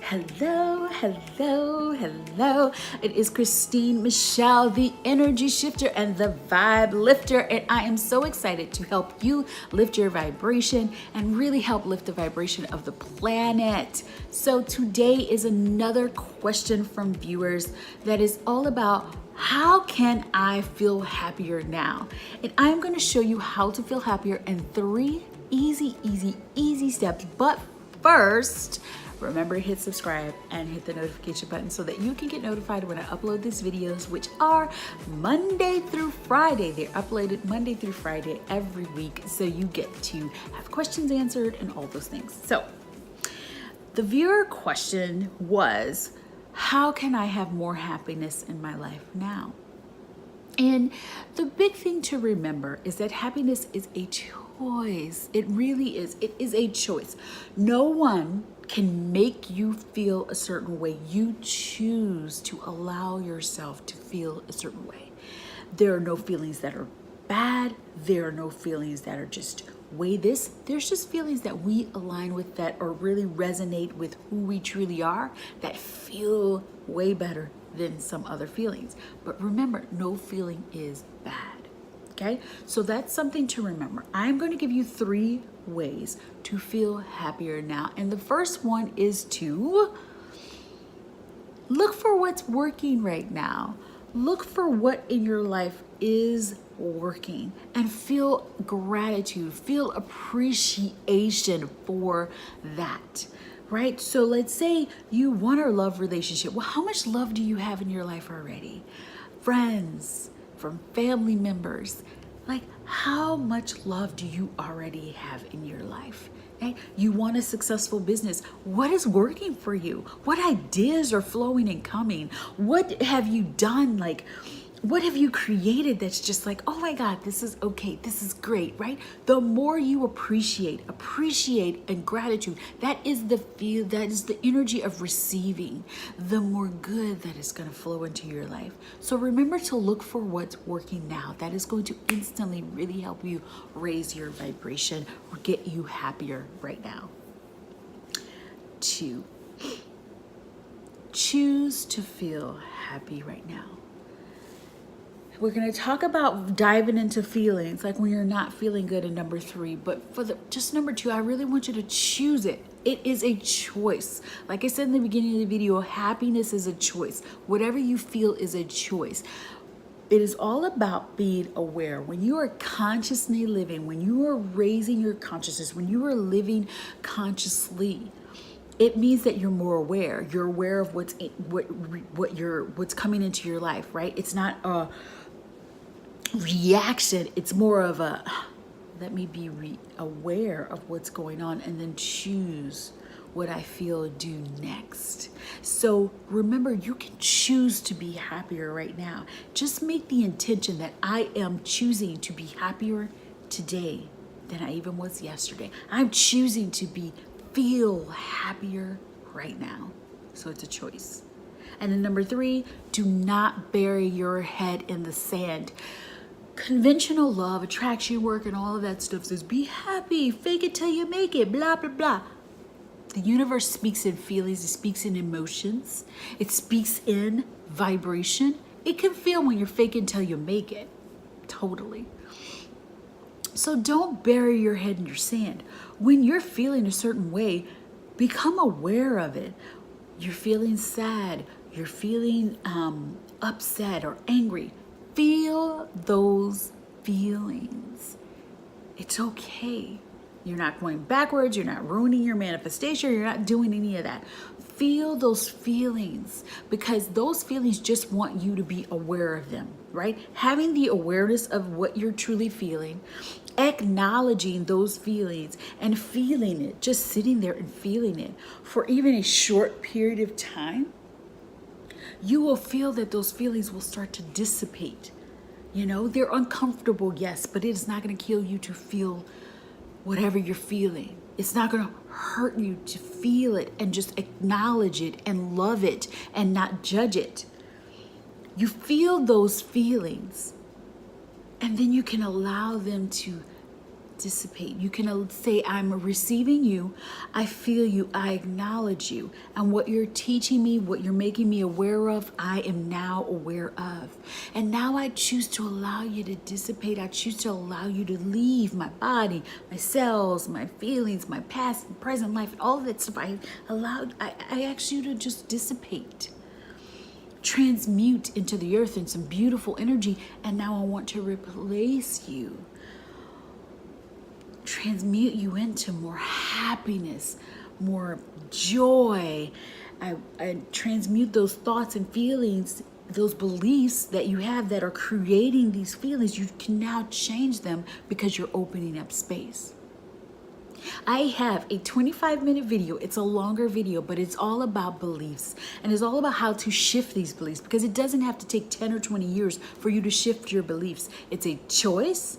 Hello, hello, hello. It is Christine Michelle, the energy shifter and the vibe lifter. And I am so excited to help you lift your vibration and really help lift the vibration of the planet. So today is another question from viewers that is all about how can I feel happier now? And I'm going to show you how to feel happier in 3 easy steps. But first, remember to hit subscribe and hit the notification button so that you can get notified when I upload these videos, which are Monday through Friday. They're uploaded Monday through Friday every week, so you get to have questions answered and all those things. So the viewer question was, how can I have more happiness in my life now? And the big thing to remember is that happiness is a choice. It really is. It is a choice. No one can make you feel a certain way. You choose to allow yourself to feel a certain way. There are no feelings that are bad. There are no feelings that are just way this. There's just feelings that we align with, that or really resonate with who we truly are, that feel way better than some other feelings. But remember, no feeling is bad. Okay, so that's something to remember. I'm going to give you 3 ways to feel happier now. And the first one is to look for what's working right now. Look for what in your life is working and feel gratitude, feel appreciation for that. Right? So let's say you want a love relationship. Well, how much love do you have in your life already? Friends, from family members, like how much love do you already have in your life? Okay? You want a successful business. What is working for you? What ideas are flowing and coming? What have you done? Like, what have you created that's just like, oh my God, this is okay, this is great, right? The more you appreciate and gratitude, that is the energy of receiving, the more good that is going to flow into your life. So remember to look for what's working now. That is going to instantly really help you raise your vibration or get you happier right now. 2, choose to feel happy right now. We're going to talk about diving into feelings, like when you're not feeling good in number 3. But for just number 2, I really want you to choose it. It is a choice. Like I said in the beginning of the video, happiness is a choice. Whatever you feel is a choice. It is all about being aware. When you are consciously living, when you are raising your consciousness, when you are living consciously, it means that you're more aware. You're aware of what's coming into your life, right? It's not a reaction. It's more of a, let me be aware of what's going on and then choose what I feel do next. So remember, you can choose to be happier right now. Just make the intention that I am choosing to be happier today than I even was yesterday. I'm choosing to feel happier right now. So it's a choice. And then number 3, do not bury your head in the sand. Conventional love, attraction work, and all of that stuff says be happy, fake it till you make it, blah, blah, blah. The universe speaks in feelings, it speaks in emotions, it speaks in vibration. It can feel when you're faking till you make it. Totally. So don't bury your head in your sand. When you're feeling a certain way, become aware of it. You're feeling sad, you're feeling upset or angry. Feel those feelings. It's okay. You're not going backwards. You're not ruining your manifestation. You're not doing any of that. Feel those feelings, because those feelings just want you to be aware of them, right? Having the awareness of what you're truly feeling, acknowledging those feelings and feeling it, just sitting there and feeling it for even a short period of time, you will feel that those feelings will start to dissipate. You know, they're uncomfortable, yes, but it is not going to kill you to feel whatever you're feeling. It's not going to hurt you to feel it and just acknowledge it and love it and not judge it. You feel those feelings, and then you can allow them to dissipate. You can say, I'm receiving you, I feel you, I acknowledge you, and what you're teaching me, what you're making me aware of, I am now aware of. And now I choose to allow you to dissipate. I choose to allow you to leave my body, my cells, my feelings, my past and present life, all of that stuff. I ask you to just dissipate. Transmute into the earth in some beautiful energy. And now I want to replace you. Transmute you into more happiness, more joy. I transmute those thoughts and feelings, those beliefs that you have that are creating these feelings. You can now change them because you're opening up space. I have a 25-minute video. It's a longer video, but it's all about beliefs. And it's all about how to shift these beliefs, because it doesn't have to take 10 or 20 years for you to shift your beliefs. It's a choice.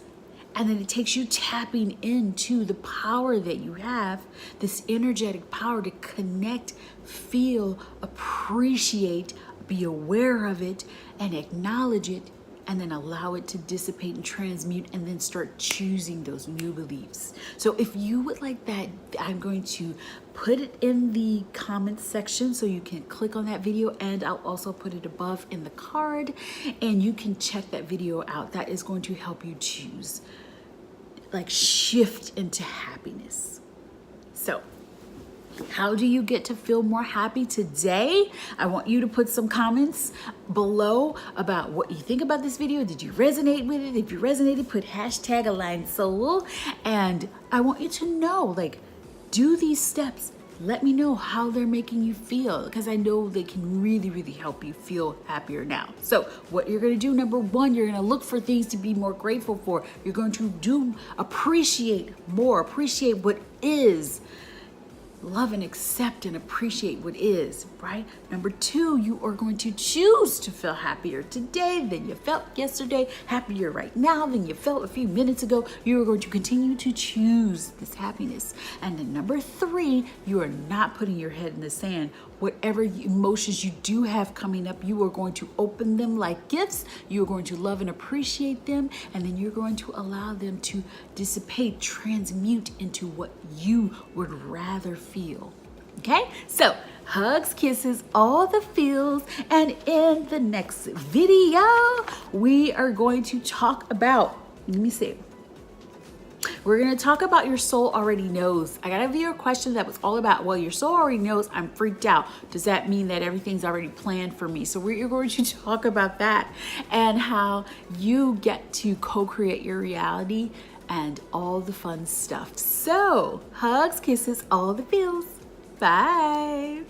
And then it takes you tapping into the power that you have, this energetic power to connect, feel, appreciate, be aware of it, and acknowledge it, and then allow it to dissipate and transmute, and then start choosing those new beliefs. So if you would like that, I'm going to put it in the comments section so you can click on that video, and I'll also put it above in the card, and you can check that video out. That is going to help you choose, like, shift into happiness. So how do you get to feel more happy today? I want you to put some comments below about what you think about this video. Did you resonate with it? If you resonated, put hashtag AlignedSoul. And I want you to know, like, do these steps. Let me know how they're making you feel, because I know they can really, really help you feel happier now. So what you're going to do, number one, you're going to look for things to be more grateful for. You're going to appreciate more, appreciate what is. Love and accept and appreciate what is, right? Number two, you are going to choose to feel happier today than you felt yesterday, happier right now than you felt a few minutes ago. You are going to continue to choose this happiness. And then number three, you are not putting your head in the sand. Whatever emotions you do have coming up, you are going to open them like gifts. You are going to love and appreciate them, and then you're going to allow them to dissipate, transmute into what you would rather feel. Okay? So, hugs, kisses, all the feels, and in the next video, we are going to talk about, let me see. We're going to talk about your soul already knows. I got a viewer question that was all about, well, your soul already knows I'm freaked out. Does that mean that everything's already planned for me? So we're going to talk about that and how you get to co-create your reality and all the fun stuff. So hugs, kisses, all the feels. Bye.